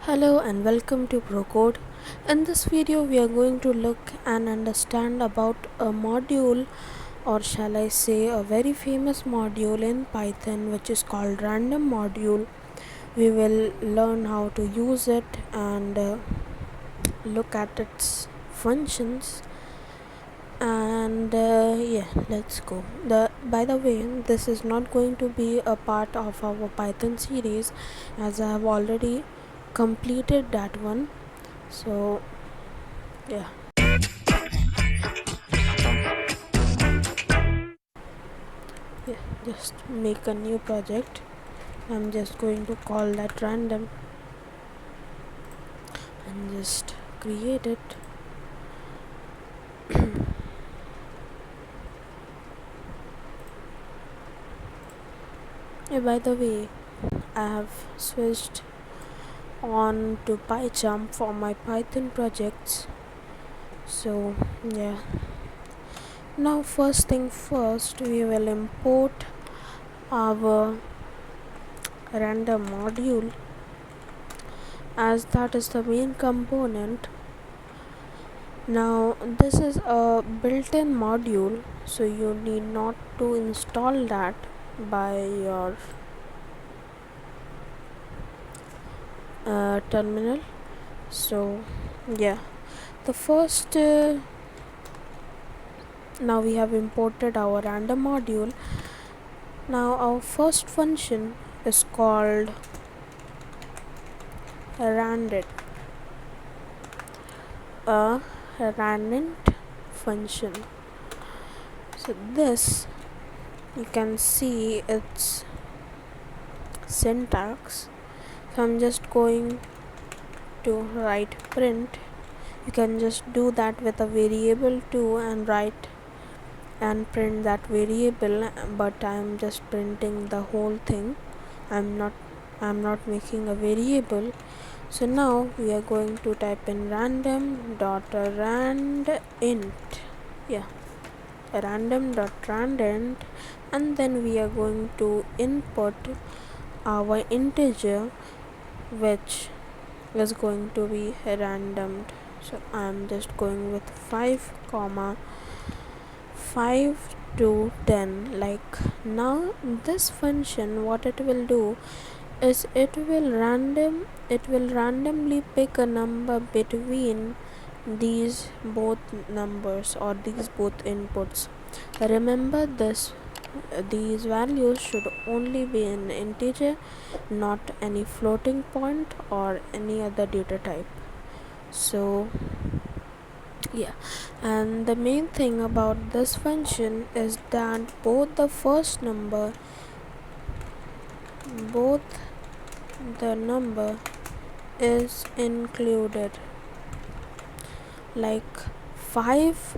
Hello and welcome to proCode. In this video we are going to look and understand about a module, or shall I say a very famous module in Python, which is called random module. We will learn how to use it and look at its functions and yeah, let's go. By the way, this is not going to be a part of our Python series, as I have already completed that one. So yeah, just make a new project. I'm just going to call that random and just create it. By the way, I have switched on to PyCharm for my Python projects. So yeah, now first thing first, we will import our random module, as that is the main component. Now this is a built-in module, so you need not to install that by your terminal. So yeah, the first now we have imported our random module. Now our first function is called random, a random function. So this, you can see its syntax. So I'm just going to write print. You can just do that with a variable too and write and print that variable, but I'm just printing the whole thing. I'm not making a variable. So now we are going to type in random dot rand int, random dot rand int, and then we are going to input our integer, which is going to be randomed. So I'm just going with 5 comma 5 to 10. Like, now this function, what it will do is it will randomly pick a number between these both numbers, or these both inputs. Remember this, these values should only be an integer, not any floating point or any other data type. So yeah, and the main thing about this function is that both the number is included. Like 5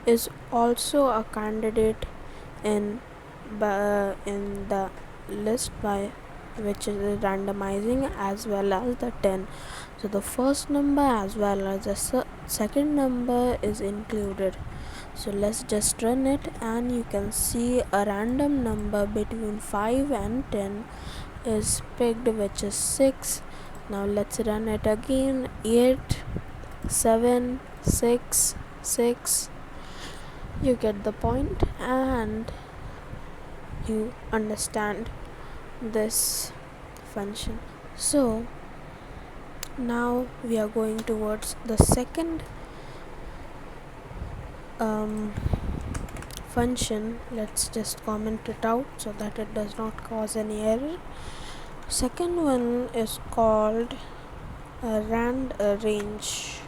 is also a candidate in the list by which is randomizing, as well as the 10. So the first number as well as the second number is included. So let's just run it, and you can see a random number between 5 and 10 is picked, which is 6. Now let's run it again. 8, 7, 6, 6. You get the point and you understand this function. So now we are going towards the second function. Let's just comment it out so that it does not cause any error. Second one is called rand range.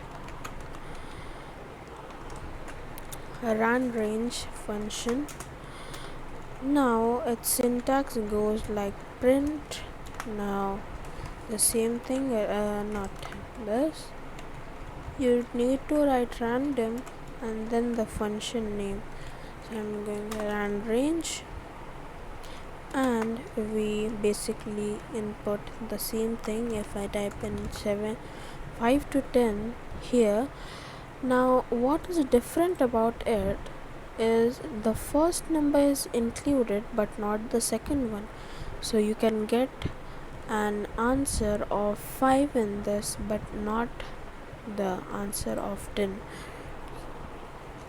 A rand range function. Now its syntax goes like print. Now the same thing, not this. You need to write random and then the function name. So I'm going to rand range, and we basically input the same thing. If I type in 5 to 10 here, now what is different about it is the first number is included but not the second one. So you can get an answer of 5 in this, but not the answer of 10.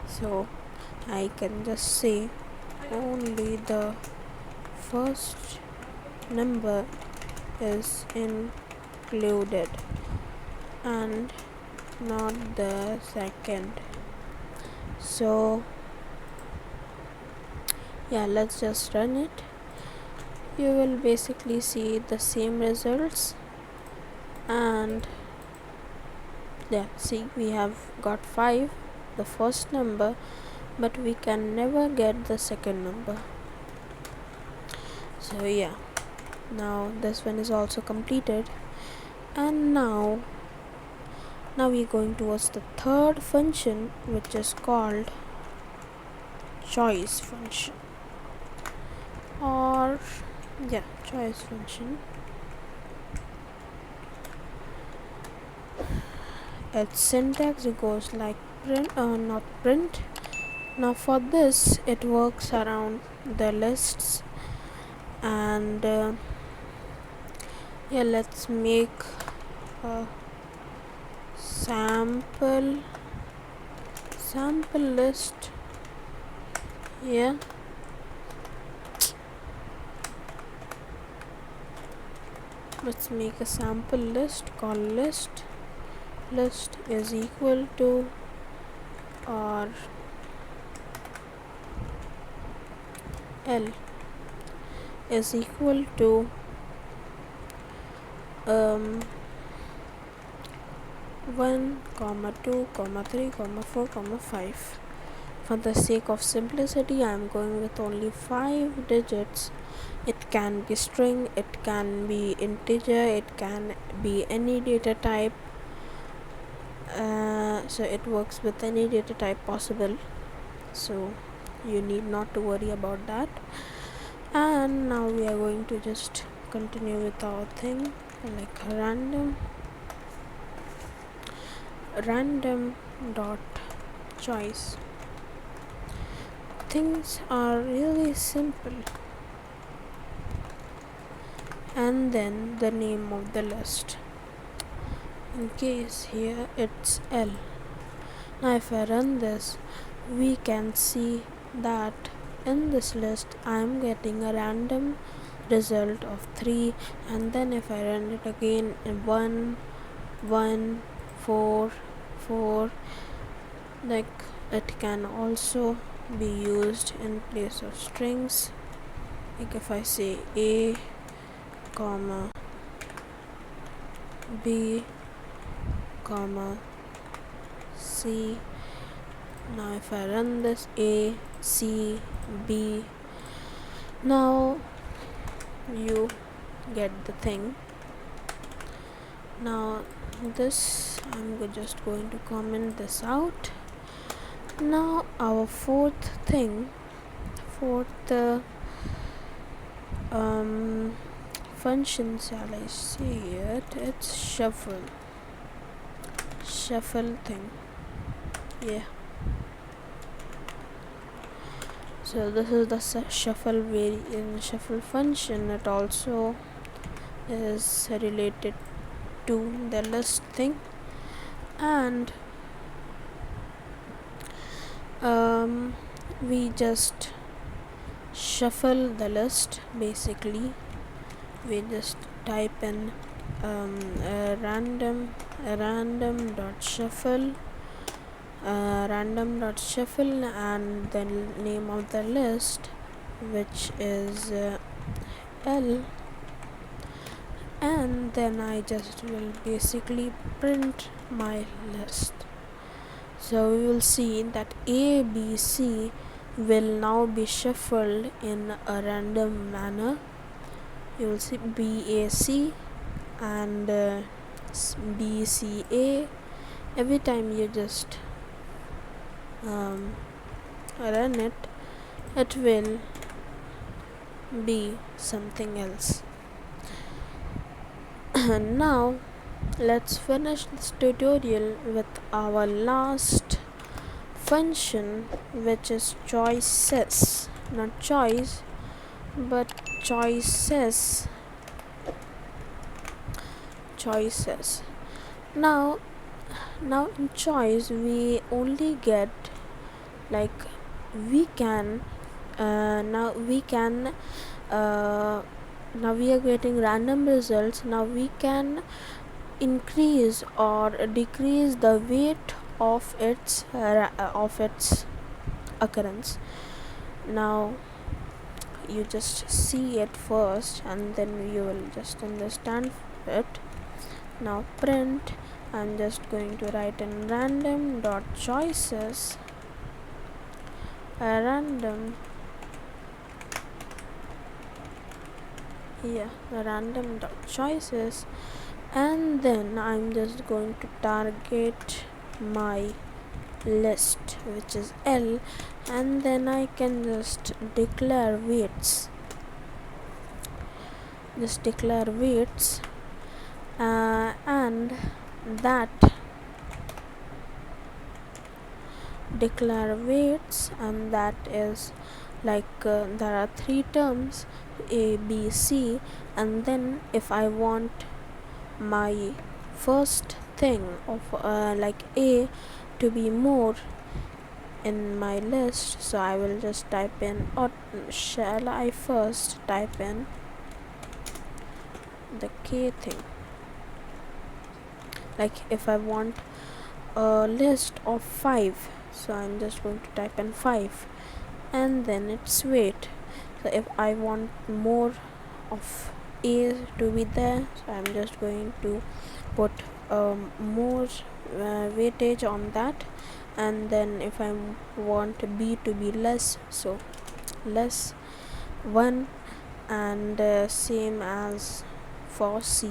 So I can just say only the first number is included and not the second. So yeah, let's just run it. You will basically see the same results, and yeah, see, we have got 5, the first number, but we can never get the second number. So yeah, now this one is also completed, and now we're going towards the third function, which is called choice function, or yeah, choice function. Its syntax goes like print, not print. Now for this, it works around the lists, and yeah, let's make a sample list. Yeah, let's make a sample list called list is equal to, or L is equal to 1, 2, 3, 4, 5. For the sake of simplicity, I am going with only 5 digits. It can be string, it can be integer, it can be any data type. So it works with any data type possible, so you need not to worry about that. And now we are going to just continue with our thing, like random dot choice. Things are really simple. And then the name of the list. In case here it's L. Now if I run this, we can see that in this list I am getting a random result of 3, and then if I run it again, 1, 1, 4, 4. Like, it can also be used in place of strings. Like if I say A, comma B, comma C. Now if I run this, A, C, B, now you get the thing. Now this, I'm just going to comment this out. Now our fourth function, shall I say it, it's shuffle thing. Yeah, so this is the shuffle function. It also is related to the list thing, and we just shuffle the list. Basically, we just type in random dot shuffle and the name of the list, which is L, and then I just will basically print my list. So we will see that A, B, C will now be shuffled in a random manner. You will see B, A, C and B, C, A. Every time you just run it, it will be something else. Now let's finish this tutorial with our last function, which is choices. Not choice, but choices. choices. Now in choice we only get, like, we can now we can now we are getting random results. Now we can increase or decrease the weight of its occurrence. Now you just see it first and then you will just understand it. Now print, I'm just going to write in random dot choices, random dot choices, and then I'm just going to target my list, which is L, and then I can just declare weights, and that declare weights, and that is like there are three terms, A, B, C, and then if I want my first thing of like A to be more in my list, so I will just type in, or shall I first type in the K thing. Like if I want a list of 5, so I'm just going to type in 5, and then its weight. So if I want more of A to be there, so I'm just going to put more weightage on that, and then if I want B to be less, so less 1, and same as for C,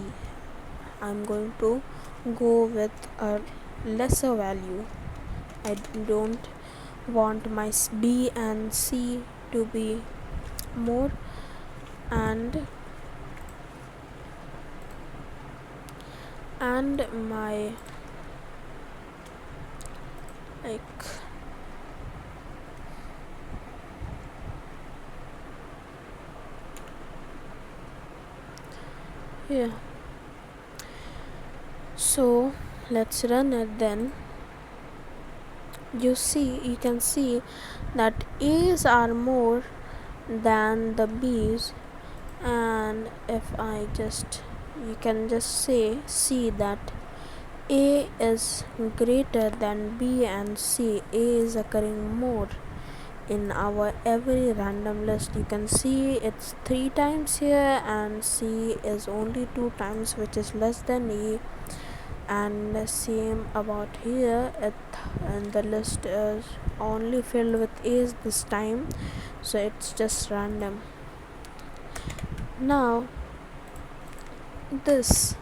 I'm going to go with a lesser value. I don't want my B and C to be more, and my, like, yeah. So let's run it. Then you can see that A's are more than the B's, and if I just, you can just see that A is greater than B and C. A is occurring more in our every random list. You can see it's 3 times here, and C is only 2 times, which is less than A, and the same about here, and the list is only filled with A's this time, so it's just random. Now this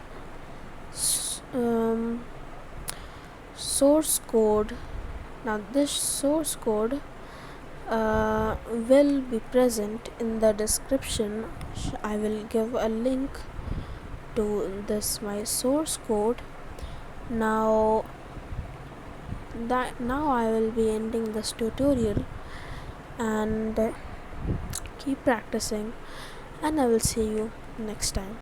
source code, will be present in the description. I will give a link to this my source code. Now I will be ending this tutorial, and keep practicing, and I will see you next time.